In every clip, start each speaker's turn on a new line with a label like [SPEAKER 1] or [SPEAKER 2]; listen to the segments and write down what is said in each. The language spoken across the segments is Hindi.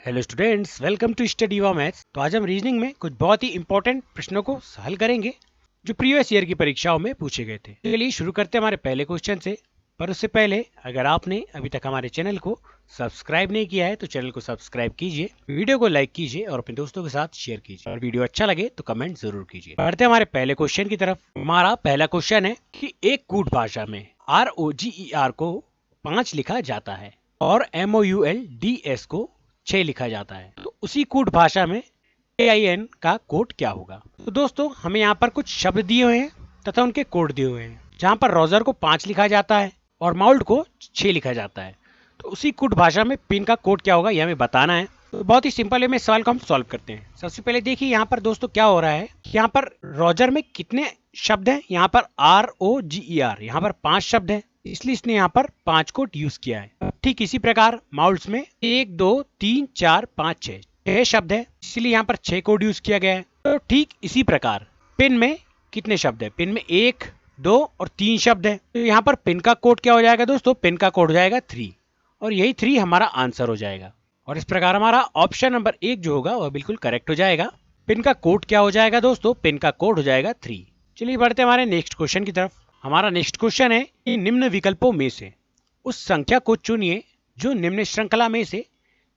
[SPEAKER 1] Hello students, welcome to study Yuva maths. तो आज हम रीजनिंग में कुछ बहुत ही इंपॉर्टेंट प्रश्नों को हल करेंगे जो प्रीवियस ईयर की परीक्षाओं में पूछे गए थे। चलिए शुरू करते हैं हमारे पहले क्वेश्चन से। पर उससे पहले अगर आपने अभी तक हमारे चैनल को सब्सक्राइब नहीं किया है तो चैनल को सब्सक्राइब कीजिए, वीडियो को लाइक कीजिए और अपने दोस्तों के साथ शेयर कीजिए, और वीडियो अच्छा लगे तो कमेंट जरूर कीजिए। बढ़ते हैं हमारे पहले क्वेश्चन की तरफ। हमारा पहला क्वेश्चन है कि एक कूट भाषा में ROGER को 5 लिखा जाता है और MOULDS को 6 लिखा जाता है, तो उसी कूट भाषा में AIN का कोड क्या होगा। तो दोस्तों हमें यहाँ पर कुछ शब्द दिए हुए हैं तथा उनके कोड दिए हुए हैं। जहाँ पर रोजर को 5 लिखा जाता है और माउल्ट को 6 लिखा जाता है, तो उसी कूट भाषा में पिन का कोड क्या होगा ये हमें बताना है। तो बहुत ही सिंपल है, मैं इस सवाल को हम सॉल्व करते हैं। सबसे पहले देखिए यहाँ पर दोस्तों क्या हो रहा है कि यहाँ पर रोजर में कितने शब्द हैं। यहाँ पर ROGER यहाँ पर 5 शब्द है, इसलिए इसने यहाँ पर 5 कोड यूज किया है। ठीक इसी प्रकार माउल्ट्स में 1 2 3 4 5 6 शब्द है, इसलिए यहाँ पर 6 कोड यूज किया गया है। तो ठीक इसी प्रकार पिन में कितने शब्द है, पिन में 1 2 और 3 शब्द है, तो यहाँ पर पिन का कोड क्या हो जाएगा दोस्तों, पिन का कोड हो जाएगा 3, और यही 3 हमारा आंसर हो जाएगा। और इस प्रकार हमारा ऑप्शन नंबर 1 जो होगा वह बिल्कुल करेक्ट हो जाएगा। पिन का कोड क्या हो जाएगा दोस्तों, पिन का कोड हो जाएगा 3। चलिए बढ़ते हमारे नेक्स्ट क्वेश्चन की तरफ। हमारा नेक्स्ट क्वेश्चन है कि निम्न विकल्पों में से उस संख्या को चुनिए जो निम्न श्रृंखला में से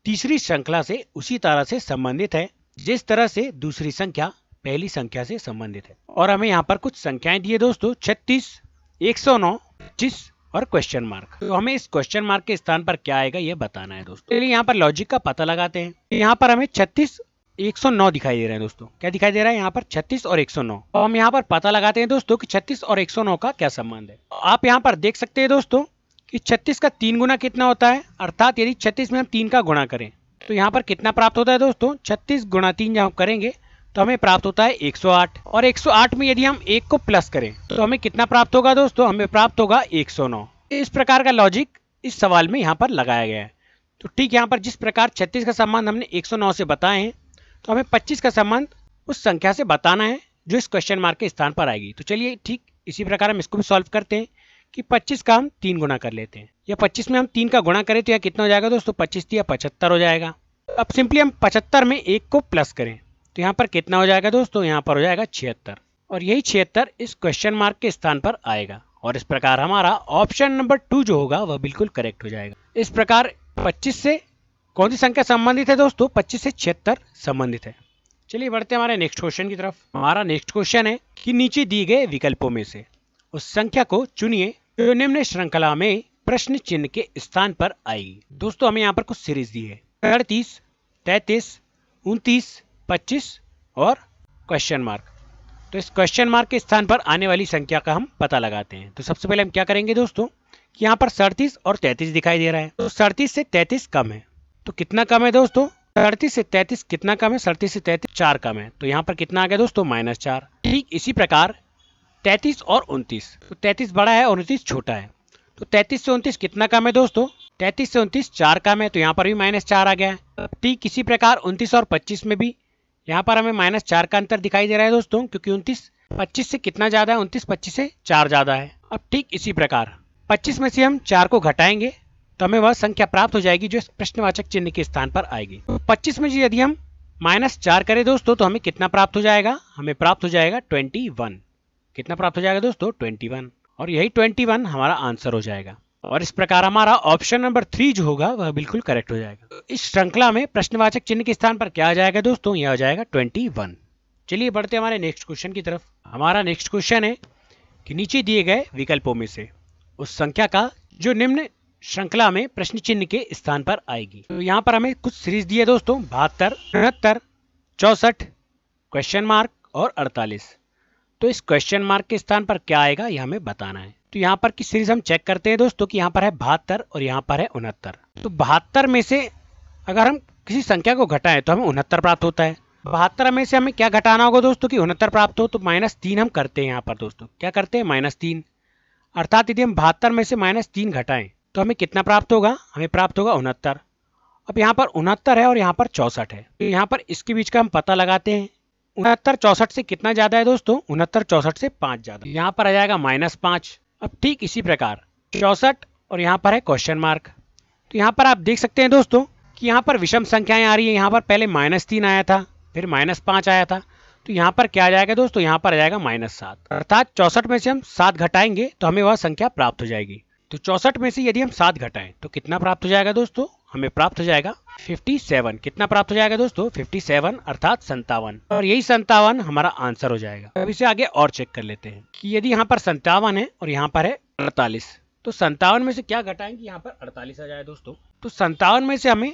[SPEAKER 1] तीसरी श्रृंखला से उसी तरह से संबंधित है जिस तरह से दूसरी संख्या पहली संख्या से संबंधित है। और हमें यहाँ पर कुछ संख्याएं दी है दोस्तों, 36, 109, 25 और क्वेश्चन मार्क। तो हमें इस क्वेश्चन मार्क के स्थान पर क्या आएगा ये बताना है दोस्तों। चलिए यहाँ पर लॉजिक का पता लगाते हैं। यहाँ पर हमें 36 109 दिखाई दे रहे हैं दोस्तों। क्या दिखाई दे रहा है यहाँ पर 36 और 109। और हम यहाँ पर पता लगाते हैं दोस्तों कि 36 और 109 का क्या संबंध है। आप यहाँ पर देख सकते हैं दोस्तों कि 36 का 3 गुना कितना होता है, अर्थात यदि 36 में हम 3 का गुणा करें तो यहाँ पर कितना प्राप्त होता है दोस्तों, 36 गुणा 3 जब हम करेंगे तो हमें प्राप्त होता है 108। और 108 में यदि हम 1 को प्लस करें तो हमें कितना प्राप्त होगा दोस्तों, हमें प्राप्त होगा 109। इस प्रकार का लॉजिक इस सवाल में यहाँ पर लगाया गया है। तो ठीक यहाँ पर जिस प्रकार 36 का संबंध हमने 109 से बताए हैं, तो हमें 25 का संबंध उस संख्या से बताना है जो इस क्वेश्चन मार्क के स्थान पर आएगी। तो चलिए ठीक इसी प्रकार हम इसको भी सॉल्व करते हैं कि 25 का हम 3 गुना कर लेते हैं, या 25 में हम 3 का गुणा करें तो यह कितना हो जाएगा दोस्तों, 25 या 75 हो जाएगा। अब सिंपली हम 75 में 1 को प्लस करें तो यहाँ पर कितना हो जाएगा दोस्तों, यहाँ पर हो जाएगा 76, और यही 76 इस क्वेश्चन मार्क के स्थान पर आएगा। और इस प्रकार हमारा ऑप्शन नंबर 2 जो होगा वह बिल्कुल करेक्ट हो जाएगा। इस प्रकार 25 से कौन सी संख्या संबंधित है दोस्तों, 25 से 76 संबंधित है। चलिए बढ़ते हैं हमारे नेक्स्ट क्वेश्चन की तरफ। हमारा नेक्स्ट क्वेश्चन है कि नीचे दिए गए विकल्पों में से उस संख्या को चुनिए जो निम्न श्रृंखला में प्रश्न चिन्ह के स्थान पर आएगी। दोस्तों हमें यहाँ पर कुछ सीरीज दी है, 38, 33, 29, 25 और क्वेश्चन मार्क। तो इस क्वेश्चन मार्क के स्थान पर आने वाली संख्या का हम पता लगाते हैं। तो सबसे पहले हम क्या करेंगे दोस्तों कि यहाँ पर 37 और 33 दिखाई दे रहा है, तो 37 से 33 कम है। तो कितना कम है दोस्तों, 37 से 33 कितना कम है, 37 से 33 4 कम है, तो यहाँ पर कितना आ गया दोस्तों, -4। ठीक इसी प्रकार 33 और 29, तो 33 बड़ा है और 29 छोटा है, तो 33 से 29 कितना कम है दोस्तों, 33 से 29 4 कम है, तो यहाँ पर भी -4 आ गया है। ठीक इसी प्रकार 29 और 25 में भी यहाँ पर हमें -4 का अंतर दिखाई दे रहा है दोस्तों, क्योंकि 29 25 से कितना ज्यादा है, 29 25 से 4 ज्यादा है। अब ठीक इसी प्रकार 25 में से हम 4 को घटाएंगे तो हमें वह संख्या प्राप्त हो जाएगी जो इस प्रश्नवाचक चिन्ह के स्थान पर आएगी। तो 25 में यदि हम -4 करें दोस्तों तो हमें कितना प्राप्त हो जाएगा, हमें प्राप्त हो जाएगा 21। कितना प्राप्त हो जाएगा दोस्तों, 21, और यही 21 हमारा आंसर हो जाएगा। और इस प्रकार हमारा ऑप्शन नंबर 3 जो होगा वह बिल्कुल करेक्ट हो जाएगा। इस श्रृंखला में प्रश्नवाचक चिन्ह के स्थान पर क्या आ जाएगा दोस्तों, यह आ जाएगा 21। चलिए बढ़ते हमारे नेक्स्ट क्वेश्चन की तरफ। हमारा नेक्स्ट क्वेश्चन है कि नीचे दिए गए विकल्पों में से उस संख्या का जो निम्न श्रृंखला में प्रश्न चिन्ह के स्थान पर आएगी। तो यहाँ पर हमें कुछ सीरीज दी है दोस्तों, 72, 69, 64, क्वेश्चन मार्क और 48। तो इस क्वेश्चन मार्क के स्थान पर क्या आएगा यह हमें बताना है। तो यहाँ पर की सीरीज हम चेक करते हैं दोस्तों कि यहाँ पर है 72 और यहाँ पर है 69। तो 72 में से अगर हम किसी संख्या को घटाएं तो हमें 69 प्राप्त होता है। 72 में से हमें क्या घटाना होगा दोस्तों कि 69 प्राप्त हो, तो -3 हम करते हैं। यहाँ पर दोस्तों क्या करते हैं, -3, अर्थात यदि हम 72 में से -3 घटाएं तो हमें कितना प्राप्त होगा, हमें प्राप्त होगा 69। अब यहाँ पर 69 है और यहाँ पर 64 है, तो यहाँ पर इसके बीच का हम पता लगाते हैं। 69 64 से कितना ज्यादा है दोस्तों, 69 64 से 5 ज्यादा, यहाँ पर आ जाएगा -5। अब ठीक इसी प्रकार 64 और यहाँ पर है क्वेश्चन मार्क। तो यहाँ पर आप देख सकते हैं दोस्तों क्योंकि यहाँ पर विषम संख्याएं आ रही है। यहाँ पर पहले -3 आया था, फिर -5 आया था, तो यहाँ पर क्या आ जाएगा दोस्तों, यहाँ पर आ जाएगा -7। अर्थात 64 में से हम 7 घटाएंगे तो हमें वह संख्या प्राप्त हो जाएगी। तो 64 में से यदि हम 7 घटाएं तो कितना प्राप्त हो जाएगा दोस्तों, हमें प्राप्त हो जाएगा 57। कितना प्राप्त हो जाएगा दोस्तों, 57 अर्थात 57। और यही 57 हमारा आंसर हो जाएगा। अब इसे आगे और चेक कर लेते हैं कि यदि यहाँ पर 57 है और यहाँ पर है 48, तो 57 में से क्या घटाएंगे, यहाँ पर 48 आ जाए दोस्तों। तो 57 में से हमें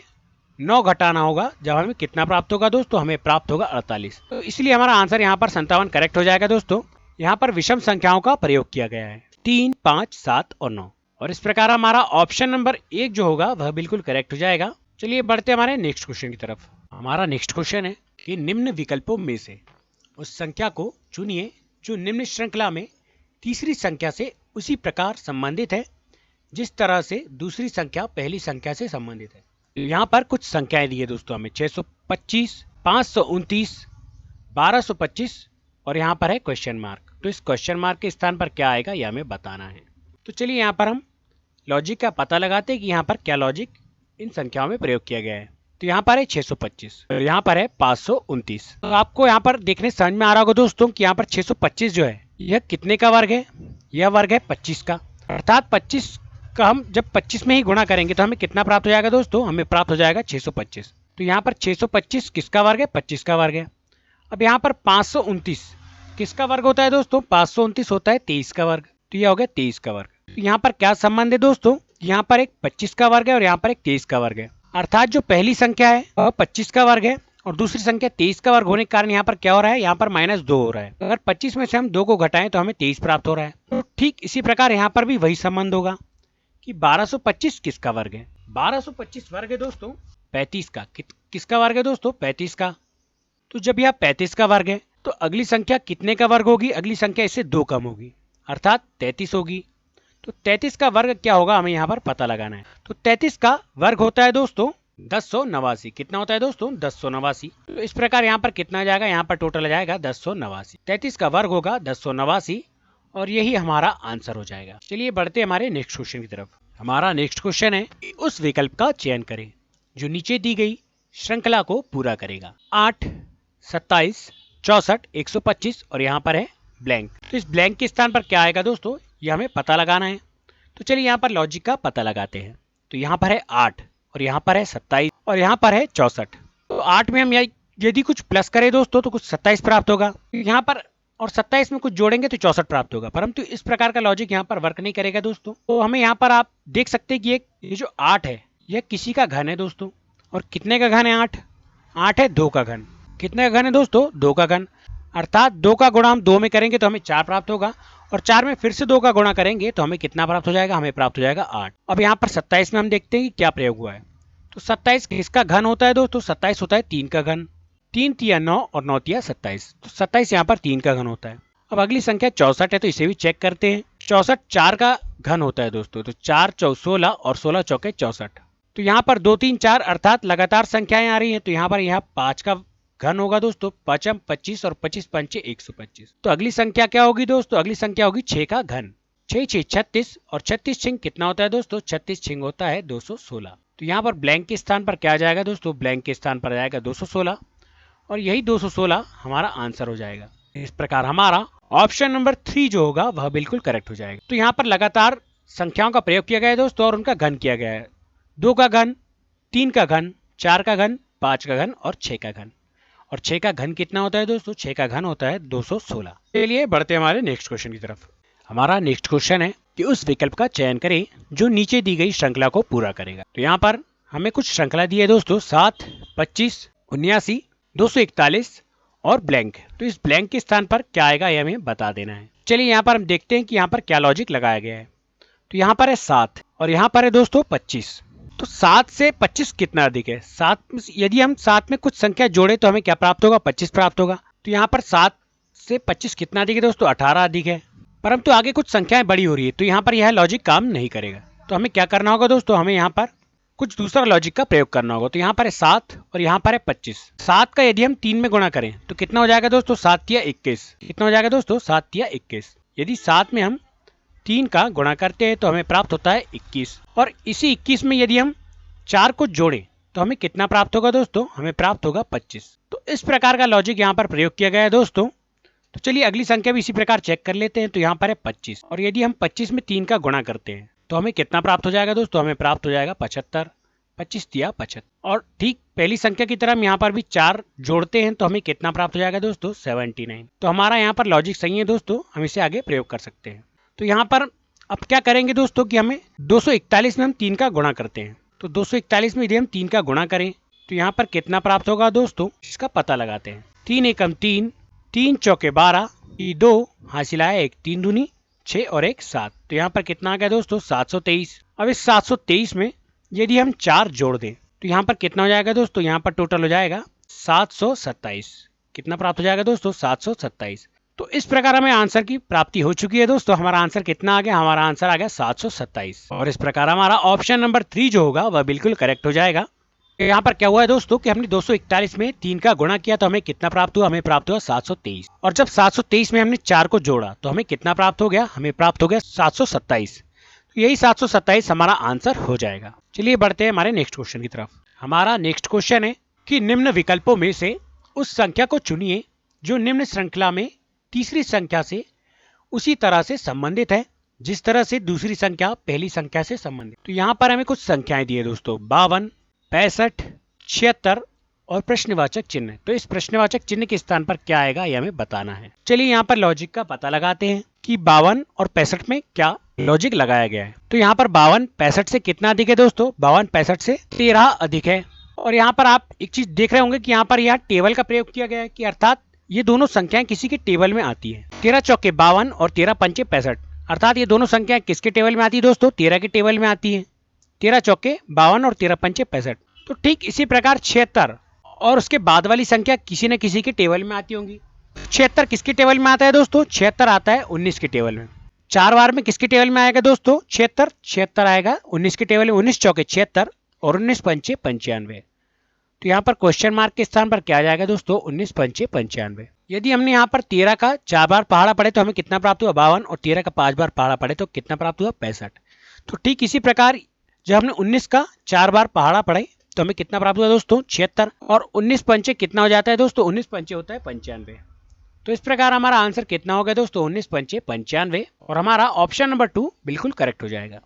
[SPEAKER 1] 9 घटाना होगा, जब हमें कितना प्राप्त होगा दोस्तों, हमें प्राप्त होगा 48। तो इसलिए हमारा आंसर यहाँ पर 57 करेक्ट हो जाएगा दोस्तों। यहाँ पर विषम संख्याओं का प्रयोग किया गया है, 3, 5, 7 और 9। और इस प्रकार हमारा ऑप्शन नंबर 1 जो होगा वह बिल्कुल करेक्ट हो जाएगा। चलिए बढ़ते हमारे नेक्स्ट क्वेश्चन की तरफ। हमारा नेक्स्ट क्वेश्चन है कि निम्न विकल्पों में से उस संख्या को चुनिए जो निम्न श्रृंखला में तीसरी संख्या से उसी प्रकार संबंधित है जिस तरह से दूसरी संख्या पहली संख्या से संबंधित है। यहाँ पर कुछ संख्याएं दी है दोस्तों हमें, 625, 529, 1225 और यहाँ पर है क्वेश्चन मार्क। तो इस क्वेश्चन मार्क के स्थान पर क्या आएगा, यह हमें बताना है। तो चलिए यहाँ पर हम लॉजिक का पता लगाते हैं कि यहाँ पर क्या लॉजिक इन संख्याओं में प्रयोग किया गया है। तो यहाँ पर है 625 और यहाँ पर है 529। तो आपको यहाँ पर देखने समझ में आ रहा होगा दोस्तों कि यहाँ पर 625 जो है यह कितने का वर्ग है, यह वर्ग है 25 का। अर्थात 25 का हम जब 25 में ही गुणा करेंगे तो हमें कितना प्राप्त हो जाएगा दोस्तों, हमें प्राप्त हो जाएगा 625। तो यहाँ पर 625 किसका वर्ग है, 25 का वर्ग है। अब यहाँ पर 529 किसका वर्ग होता है दोस्तों, 529 होता है 23 का वर्ग। तो यह हो गया 23 का वर्ग। तो यहाँ पर क्या संबंध है दोस्तों, यहाँ पर एक 25 का वर्ग है और यहाँ पर एक 23 का वर्ग है। अर्थात जो पहली संख्या है वह 25 का वर्ग है और दूसरी संख्या 23 का वर्ग होने के कारण यहाँ पर क्या हो रहा है, यहाँ पर -2 हो रहा है। अगर 25 में से हम 2 को घटाएं तो हमें 23 प्राप्त हो रहा है। तो ठीक इसी प्रकार यहाँ पर भी वही संबंध होगा कि 1225 किसका वर्ग है। 1225 वर्ग है दोस्तों 35 का। किसका वर्ग है दोस्तों, 35 का। तो जब यह 35 का वर्ग है तो अगली संख्या कितने का वर्ग होगी, अगली संख्या इससे 2 कम होगी अर्थात 33 होगी। तो 33 का वर्ग क्या होगा, हमें यहाँ पर पता लगाना है। तो 33 का वर्ग होता है दोस्तों 1089। कितना होता है दोस्तों, 1089। तो इस प्रकार यहाँ पर कितना आ जाएगा, यहाँ पर टोटल आ जाएगा 1089। 33 का वर्ग होगा 1089 और यही हमारा आंसर हो जाएगा। चलिए बढ़ते हमारे नेक्स्ट क्वेश्चन की तरफ। हमारा नेक्स्ट क्वेश्चन है कि उस विकल्प का चयन करें जो नीचे दी गई श्रृंखला को पूरा करेगा। 8, 27, 64, 125 और यहाँ पर है ब्लैंक। तो इस ब्लैंक के स्थान पर क्या आएगा दोस्तों, यह हमें पता लगाना है। तो चलिए यहाँ पर लॉजिक का पता लगाते हैं। तो यहाँ पर है 8 और यहाँ पर है 27 और यहाँ पर है 64। तो 8 में हम यदि कुछ प्लस करें दोस्तों तो कुछ 27 प्राप्त होगा। यहाँ पर और 27 में कुछ जोड़ेंगे तो 64 प्राप्त होगा, परंतु इस प्रकार का लॉजिक यहाँ पर वर्क नहीं करेगा दोस्तों। तो हमें यहाँ पर आप देख सकते हैं कि ये जो 8 है यह किसी का घन है दोस्तों। और कितने का घन है 8? 8 है 2 का घन। कितने का घन है दोस्तों, 2 का घन। अर्थात 2 का गुणा हम 2 में करेंगे तो हमें 4 प्राप्त होगा और 4 में फिर से 2 का गुणा करेंगे तो हमें कितना प्राप्त हो जाएगा, हमें प्राप्त हो जाएगा 8। अब यहाँ पर 27 में हम देखते हैं कि क्या प्रयोग हुआ है। तो 27 किसका घन होता है दोस्तों, 27 होता है 3 का घन। 3 तिया 9 और 9 तिया 27। तो 27 यहाँ पर 3 का घन होता है। अब अगली संख्या 64 है तो इसे भी चेक करते हैं। 64 4 का घन होता है दोस्तों। तो 4 चौ 16 और 16 चौके 64। तो यहाँ पर 2 3 4 अर्थात लगातार संख्याएं आ रही हैं। तो यहाँ पर 5 का घन होगा दोस्तों, 5 25 और 25 पंचे 125। तो अगली संख्या क्या होगी दोस्तों, अगली संख्या होगी 6 का घन। 6 6 36 और 36 छिंग कितना होता है दोस्तों, 36 छिंग होता है 216। तो यहाँ पर ब्लैंक के स्थान पर क्या आ जाएगा दोस्तों, ब्लैंक के स्थान पर आ जाएगा 216 और यही 216 हमारा आंसर हो जाएगा। इस प्रकार हमारा ऑप्शन नंबर 3 जो होगा वह बिल्कुल करेक्ट हो जाएगा। तो यहाँ पर लगातार संख्याओं का प्रयोग किया गया है दोस्तों और उनका घन किया गया है। 2 का घन, 3 का घन, 4 का घन, 5 का घन और 6 का घन। और 6 का घन कितना होता है दोस्तों, 6 का घन होता है 216। चलिए बढ़ते हमारे नेक्स्ट क्वेश्चन की तरफ। हमारा नेक्स्ट क्वेश्चन है कि उस विकल्प का चयन करें जो नीचे दी गई श्रृंखला को पूरा करेगा। तो यहाँ पर हमें कुछ श्रृंखला दी है दोस्तों, 7, 25, 79, 241 और ब्लैंक। तो इस ब्लैंक के स्थान पर क्या आएगा यह हमें बता देना है। चलिए यहाँ पर हम देखते हैं कि यहाँ पर क्या लॉजिक लगाया गया है। तो यहाँ पर है 7 और यहाँ पर है दोस्तों 25। तो 7 से 25 कितना अधिक है, 7 यदि हम 7 में कुछ संख्या जोड़े तो हमें क्या प्राप्त होगा, 25 प्राप्त होगा। तो यहाँ पर 7 से 25 कितना अधिक है दोस्तों, 18 अधिक है। परंतु आगे कुछ संख्याएं बड़ी हो रही है तो यहाँ पर यह लॉजिक काम नहीं करेगा। तो हमें क्या करना होगा दोस्तों, हमें यहाँ पर कुछ दूसरा लॉजिक का प्रयोग करना होगा। तो यहाँ पर है 7 और यहाँ पर है 25। 7 का यदि हम 3 में गुणा करें तो कितना हो जाएगा दोस्तों, 7 तिया 21। कितना हो जाएगा दोस्तों, 7 तिया 21। यदि 7 में हम 3 का गुणा करते हैं तो हमें प्राप्त होता है 21। और इसी 21 में यदि हम 4 को जोड़ें तो हमें कितना प्राप्त होगा दोस्तों, हमें प्राप्त होगा 25। तो इस प्रकार का लॉजिक यहाँ पर प्रयोग किया गया है दोस्तों। तो चलिए अगली संख्या भी इसी प्रकार चेक कर लेते हैं। तो यहाँ पर है 25 और यदि हम 25 में 3 का गुणा करते हैं तो हमें कितना प्राप्त हो जाएगा दोस्तों, हमें प्राप्त हो जाएगा 75। 25 दिया 75। और ठीक पहली संख्या की तरह हम यहाँ पर भी 4 जोड़ते हैं तो हमें कितना प्राप्त हो जाएगा दोस्तों, 79। तो हमारा यहाँ पर लॉजिक सही है दोस्तों, हम इसे आगे प्रयोग कर सकते हैं। तो यहाँ पर अब क्या करेंगे दोस्तों कि हमें 241 में हम 3 का गुणा करते हैं। तो 241 में यदि हम 3 का गुणा करें तो यहाँ पर कितना प्राप्त होगा दोस्तों, इसका पता लगाते हैं। 3 एकम 3, 3 चौके 12, 2 हासिल आया 1, 3 दूनी 6 और 1 7। तो यहाँ पर कितना आ गया दोस्तों, 723। अब इस 723 में यदि हम 4 जोड़ दें तो यहाँ पर कितना हो जाएगा दोस्तों, यहाँ पर टोटल हो जाएगा 727। कितना प्राप्त हो जाएगा दोस्तों, 727। तो इस प्रकार हमें आंसर की प्राप्ति हो चुकी है दोस्तों। हमारा आंसर कितना आ गया, हमारा आंसर आ गया 727। और इस प्रकार हमारा ऑप्शन नंबर 3 जो होगा वह बिल्कुल करेक्ट हो जाएगा। यहाँ पर क्या हुआ है दोस्तों कि हमने 241 में 3 का गुणा किया तो हमें कितना प्राप्त हुआ, हमें प्राप्त हुआ 723। और जब 723 में हमने 4 को जोड़ा तो हमें कितना प्राप्त हो गया, हमें प्राप्त हो गया 727। तो यही 727 हमारा आंसर हो जाएगा। चलिए बढ़ते हैं हमारे नेक्स्ट क्वेश्चन की तरफ। हमारा नेक्स्ट क्वेश्चन है कि निम्न विकल्पों में से उस संख्या को चुनिए जो निम्न श्रृंखला में तीसरी संख्या से उसी तरह से संबंधित है जिस तरह से दूसरी संख्या पहली संख्या से संबंधित। तो यहाँ पर हमें कुछ संख्याएं दी है दोस्तों, 52, 65, 76 और प्रश्नवाचक चिन्ह। तो इस प्रश्नवाचक चिन्ह के स्थान पर क्या आएगा ये हमें बताना है। चलिए यहाँ पर लॉजिक का पता लगाते हैं कि 52 और 65 में क्या लॉजिक लगाया गया है। तो यहाँ पर 52 65 से कितना अधिक है दोस्तों, 52 65 से 13 अधिक है। और यहाँ पर आप एक चीज देख रहे होंगे कि यहाँ पर टेबल का प्रयोग किया गया है कि अर्थात ये दोनों संख्याएं किसी के टेबल में आती है। 13 चौके 52 और 13 पंचे 65, अर्थात ये दोनों संख्याएं किसके टेबल में आती है दोस्तों, 13 के टेबल में आती है। 13 चौके 52 और 13 पंचे 65। तो ठीक इसी प्रकार 76 और उसके बाद वाली संख्या किसी न किसी के टेबल में आती होंगी। 76 किसके टेबल में आता है दोस्तों, 76 आता है 19 के टेबल में। 4 बार में किसके टेबल में आएगा दोस्तों, 76 आएगा 19 के टेबल में। 19 चौके 76 और 19 पंचे 95। तो यहाँ पर क्वेश्चन मार्क के स्थान पर क्या आ जाएगा दोस्तों, 19 पंचे 95। यदि हमने यहाँ पर 13 का 4 बार पहाड़ा पड़े तो हमें कितना प्राप्त हुआ, 52। और 13 का 5 बार पहाड़ा पड़े तो कितना प्राप्त हुआ, 65। तो ठीक इसी प्रकार जब हमने 19 का 4 बार पहाड़ा पड़े तो हमें कितना प्राप्त हुआ दोस्तों, 76। और 19 पंचे कितना हो जाता है दोस्तों, 19 पंचे होता है 95। तो इस प्रकार हमारा आंसर कितना हो गया दोस्तों, 19 पंचे 95। और हमारा ऑप्शन नंबर 2 बिल्कुल करेक्ट हो जाएगा।